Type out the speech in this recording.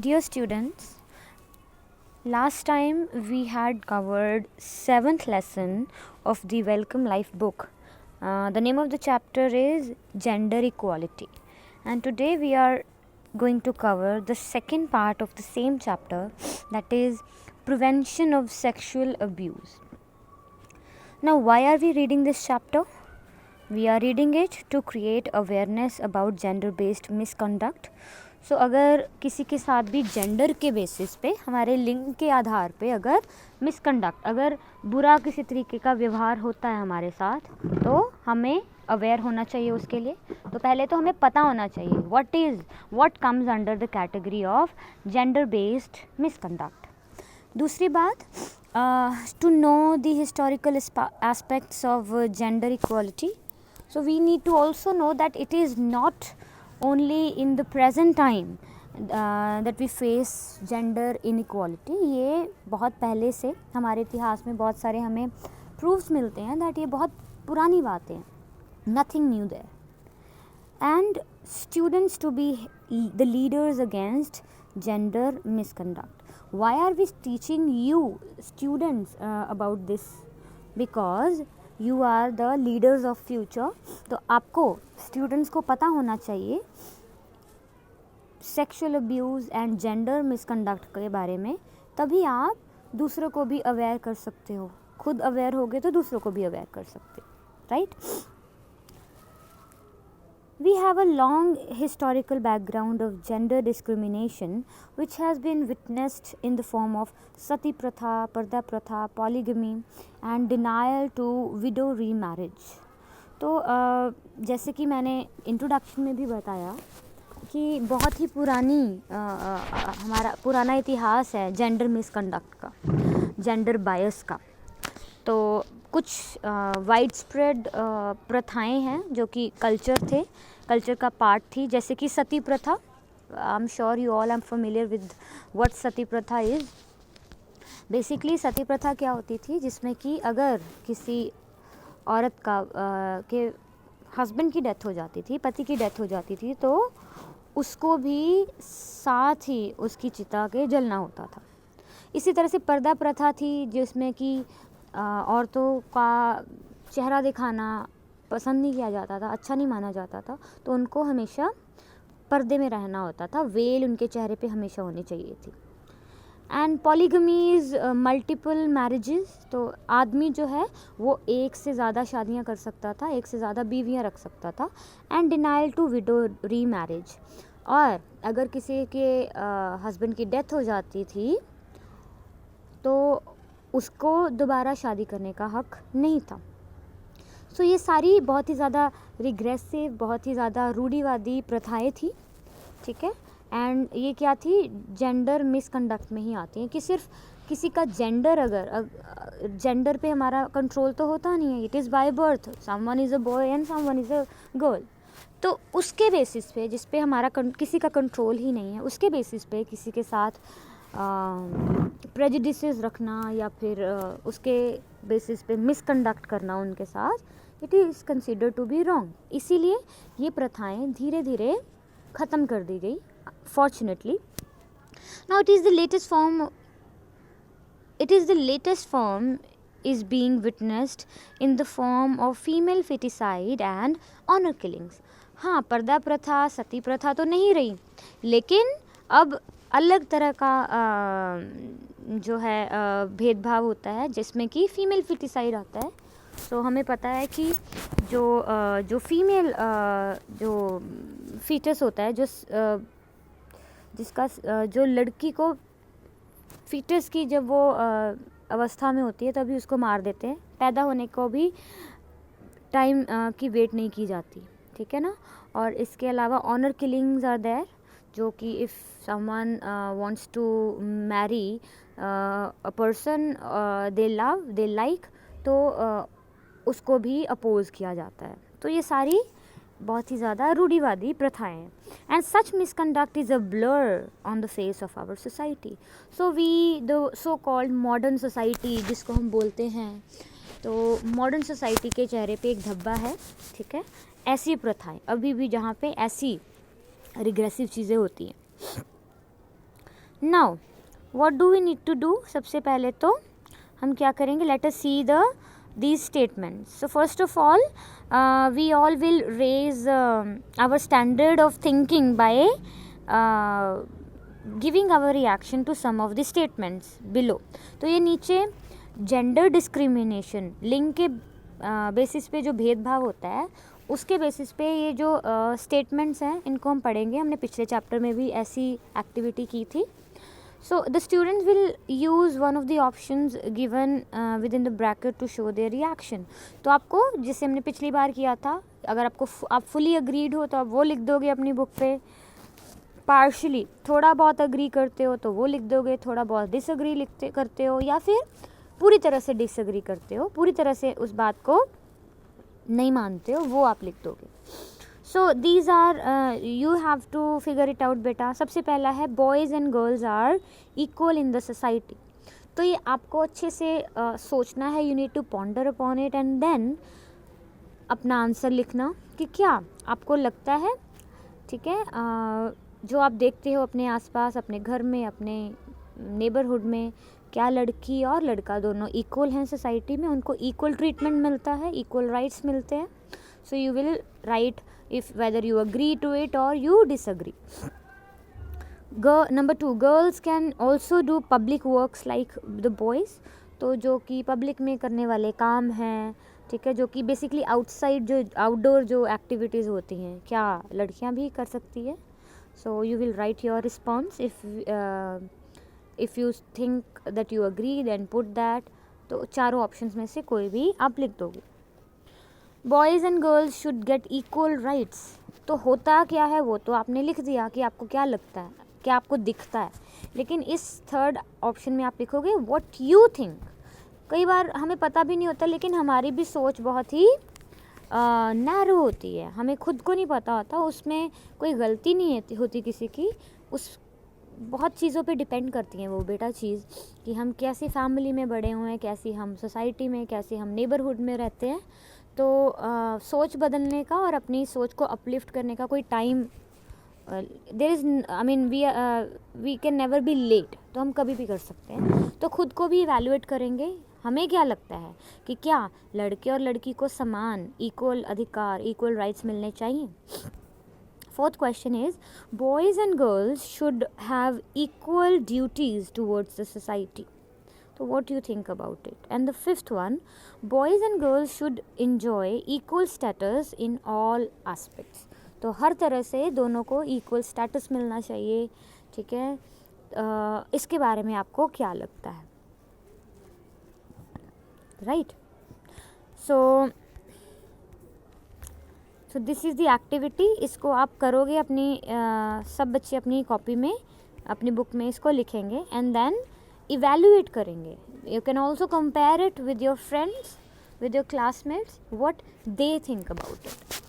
Dear students, last time we had covered 7th lesson of the Welcome Life book. The name of the chapter is Gender Equality, and today we are going to cover the second part of the same chapter, that is Prevention of Sexual Abuse. Now, why are we reading this chapter? We are reading it to create awareness about gender based misconduct. सो अगर किसी के साथ भी gender के basis पे, हमारे लिंग के आधार पे अगर मिसकंडक्ट, अगर बुरा किसी तरीके का व्यवहार होता है हमारे साथ, तो हमें अवेयर होना चाहिए उसके लिए. तो पहले तो हमें पता होना चाहिए what comes under the category of gender based misconduct. दूसरी बात, to know the historical aspects of gender equality. So we need to also know that it is not only in the present time that we face gender inequality. ये बहुत पहले से हमारे इतिहास में बहुत सारे हमें proofs मिलते हैं that ये बहुत पुरानी बातें हैं. Nothing new there. And students to be the leaders against gender misconduct. Why are we teaching you students about this? Because you are the leaders of future. तो आपको स्टूडेंट्स को पता होना चाहिए sexual abuse and gender misconduct के बारे में, तभी आप दूसरों को भी अवेयर कर सकते हो. खुद अवेयर होगे तो दूसरों को भी अवेयर कर सकते हो, right. We have a long historical background of gender discrimination which has been witnessed in the form of sati pratha, parda pratha, polygamy and denial to widow remarriage. तो जैसे कि मैंने इंट्रोडक्शन में भी बताया कि बहुत ही हमारा पुराना इतिहास है जेंडर मिसकंडक्ट का, जेंडर बायस का. तो कुछ वाइड स्प्रेड प्रथाएं हैं जो कि कल्चर का पार्ट थी, जैसे कि सती प्रथा. I am sure you all are familiar with what sati pratha is. Basically सती प्रथा क्या होती थी, जिसमें कि अगर किसी औरत का के हस्बैंड की डेथ हो जाती थी, पति की डेथ हो जाती थी, तो उसको भी साथ ही उसकी चिता के जलना होता था. इसी तरह से पर्दा प्रथा थी, जिसमें कि औरतों का चेहरा दिखाना पसंद नहीं किया जाता था, अच्छा नहीं माना जाता था, तो उनको हमेशा पर्दे में रहना होता था. वेल उनके चेहरे पे हमेशा होनी चाहिए थी. And polygamy is multiple marriages. तो आदमी जो है वो एक से ज़्यादा शादियां कर सकता था, एक से ज़्यादा बीवियां रख सकता था. एंड डिनाइल टू विडो री मैरिज. और अगर किसी के हस्बैंड की डेथ हो जाती थी तो उसको दोबारा शादी करने का हक नहीं था. सो ये सारी बहुत ही ज़्यादा रिग्रेसिव, बहुत ही ज़्यादा रूढ़िवादी प्रथाएं थी, ठीक है. एंड ये क्या थी, जेंडर मिसकंडक्ट में ही आती हैं कि सिर्फ किसी का जेंडर, अगर जेंडर पे हमारा कंट्रोल तो होता नहीं है. It is by birth, someone is a boy and someone is a girl. तो उसके बेसिस पे, जिस पे हमारा किसी का कंट्रोल ही नहीं है, उसके बेसिस पे किसी के साथ प्रेजुडिसेस रखना या फिर उसके बेसिस पे मिसकंडक्ट करना उनके साथ, it is considered to be wrong. इसीलिए ये प्रथाएं धीरे धीरे ख़त्म कर दी गई, fortunately. Now it is the latest form is being witnessed in the form of female feticide and honor killings. हाँ, पर्दा प्रथा, सती प्रथा तो नहीं रही, लेकिन अब अलग तरह का जो है भेदभाव होता है, जिसमें कि फ़ीमेल फिटिसाइड आता है. सो हमें पता है कि जो फीमेल जो फीटस होता है, जिसका जो लड़की को फीटस की जब वो अवस्था में होती है तभी उसको मार देते हैं. पैदा होने को भी टाइम की वेट नहीं की जाती, ठीक है ना. और इसके अलावा ऑनर किलिंग्स आर देयर, जो कि if someone wants to marry a person they love, they like, तो उसको भी अपोज किया जाता है. तो ये सारी बहुत ही ज़्यादा रूढ़िवादी प्रथाएं हैं. And such misconduct is a blur on the face of our society. So we the so called modern society, जिसको हम बोलते हैं, तो मॉडर्न सोसाइटी के चेहरे पे एक धब्बा है, ठीक है. ऐसी प्रथाएं अभी भी, जहाँ पे ऐसी रिग्रेसिव चीज़ें होती हैं. Now what do we need to do? सबसे पहले तो हम क्या करेंगे, let us see these statements. So first of all, we all will raise our standard of thinking by giving our reaction to some of the statements below. तो ये नीचे gender discrimination, लिंग के बेसिस पे जो भेदभाव होता है उसके बेसिस पे ये जो स्टेटमेंट्स हैं इनको हम पढ़ेंगे. हमने पिछले चैप्टर में भी ऐसी एक्टिविटी की थी. So the students will use one of the options given within the bracket to show their reaction. तो आपको, जिसे हमने पिछली बार किया था, अगर आप फुली अग्रीड हो तो आप वो लिख दोगे अपनी बुक पे, पार्शली थोड़ा बहुत अग्री करते हो तो वो लिख दोगे, थोड़ा बहुत डिसअग्री करते हो या फिर पूरी तरह से डिसअग्री करते हो, पूरी तरह से उस बात को नहीं मानते हो, वो आप लिख दोगे. So these are, you have to figure it out बेटा. सबसे पहला है boys and girls are equal in the society. तो ये आपको अच्छे से सोचना है. You need to ponder upon it and then अपना आंसर लिखना कि क्या आपको लगता है. ठीक है, जो आप देखते हो अपने आसपास, अपने घर में, अपने नेबरहुड में, क्या लड़की और लड़का दोनों इक्वल हैं सोसाइटी में, उनको इक्वल ट्रीटमेंट मिलता है, इक्वल राइट्स मिलते हैं. सो you will right if whether you agree to it or you disagree. Number 2, girls can also do public works like the boys. तो जो कि पब्लिक में करने वाले काम हैं, ठीक है, जो कि बेसिकली आउटसाइड, जो आउटडोर जो एक्टिविटीज़ होती हैं, क्या लड़कियां भी कर सकती है. So you will write your response. If you think that you agree then put that. तो चारों ऑप्शंस में से कोई भी आप लिख दोगे. Boys and girls should get equal rights. तो होता क्या है वो तो आपने लिख दिया कि आपको क्या लगता है, क्या आपको दिखता है. लेकिन इस थर्ड ऑप्शन में आप लिखोगे व्हाट यू थिंक. कई बार हमें पता भी नहीं होता, लेकिन हमारी भी सोच बहुत ही नैरो होती है, हमें खुद को नहीं पता होता. उसमें कोई गलती नहीं होती किसी की. उस बहुत चीज़ों पे डिपेंड करती हैं वो बेटा चीज़, कि हम कैसी फैमिली में बड़े हुए हैं, कैसी हम सोसाइटी में, कैसे हम नेबरहुड में रहते हैं. तो सोच बदलने का और अपनी सोच को अपलिफ्ट करने का कोई time there is, I mean we can never be late. तो हम कभी भी कर सकते हैं. तो खुद को भी इवैल्यूएट करेंगे, हमें क्या लगता है कि क्या लड़के और लड़की को समान इक्वल अधिकार, इक्वल राइट्स मिलने चाहिए. Fourth question is, boys and girls should have equal duties towards the society. So what do you think about it? And the fifth one, boys and girls should enjoy equal status in all aspects. तो हर तरह से दोनों को equal status मिलना चाहिए. ठीक है, इसके बारे में आपको क्या लगता है? Right? So this is the activity. इसको आप करोगे अपनी सब बच्चे अपनी कॉपी में, अपनी बुक में इसको लिखेंगे एंड देन इवैल्यूएट करेंगे. You can also compare it with your friends, with your classmates, what they think about it.